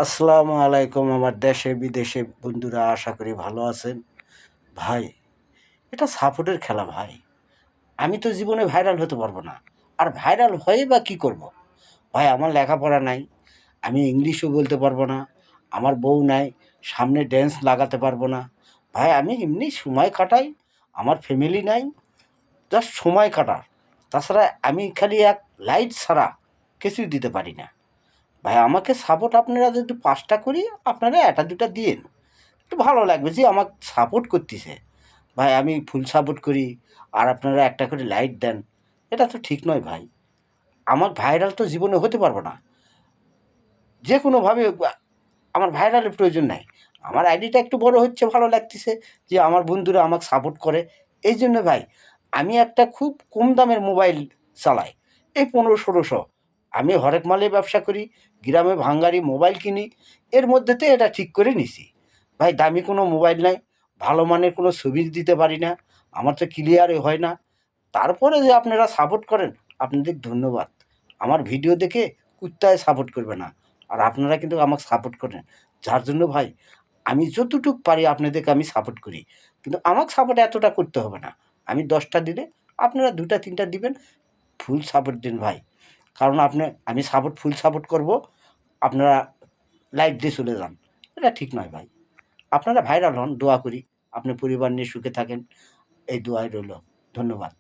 আসসালামু আলাইকুম আমার দেশে বিদেশে বন্ধুরা, আশা করি ভালো আছেন। ভাই, এটা সাপোর্টের খেলা ভাই। আমি তো জীবনে ভাইরাল হতে পারবো না। আর ভাইরাল হয়ে বা কী করব? ভাই আমার লেখাপড়া নাই, আমি ইংলিশও বলতে পারবো না, আমার বউ নাই, সামনে ড্যান্স লাগাতে পারবো না। ভাই আমি এমনি সময় কাটাই, আমার ফ্যামিলি নাই, জাস্ট সময় কাটার। তাছাড়া আমি খালি এক লাইট ছাড়া কিছুই দিতে পারি না। ভাই আমাকে সাপোর্ট আপনারা যদি ৫টা করি, আপনারা ১টা ২টা দিয়েন। একটু ভালো লাগবে যে আমাকে সাপোর্ট করতেছে। ভাই আমি ফুল সাপোর্ট করি আর আপনারা একটা করে লাইক দেন। এটা তো ঠিক নয় ভাই। আমার ভাইরাল তো জীবনে হতে পারবো না। যে কোনোভাবে আমার ভাইরালের প্রয়োজন নাই। আমার আইডিটা একটু বড় হচ্ছে, ভালো লাগতেছে যে আমার বন্ধুরা আমাকে সাপোর্ট করে। এই জন্য ভাই আমি একটা খুব কম দামের মোবাইল চালাই। এই ১৫-১৬০০। আমি হরেক মালের ব্যবসা করি, গ্রামে ভাঙ্গারি মোবাইল কিনি। এর মধ্যেতে এটা ঠিক করে নিছি। ভাই দামি কোনো মোবাইল নাই, ভালো মানের কোনো ছবি দিতে পারি না, আমার তো ক্লিয়ারই হয় না। তারপরে যে আপনারা সাপোর্ট করেন, আপনাদের ধন্যবাদ। আমার ভিডিও দেখে কুত্তায় সাপোর্ট করবে না। আর আপনারা কিন্তু আমাকে সাপোর্ট করেন। যার জন্য ভাই আমি যতটুক পারি আপনাদেরকে আমি সাপোর্ট করি। কিন্তু আমাকে সাপোর্ট এতটা করতে হবে না। আমি ১০টা দিলে আপনারা ২টা ৩টা দিবেন। ফুল সাপোর্ট দিন ভাই। কারণ আমি ফুল সাপোর্ট করব, আপনারা লাইক দিয়ে চলে যান। এটা ঠিক নয় ভাই। আপনারা ভাইরাল হন, দোয়া করি। আপনি পরিবার নিয়ে সুখে থাকেন। এই দোয়াই রইল। ধন্যবাদ।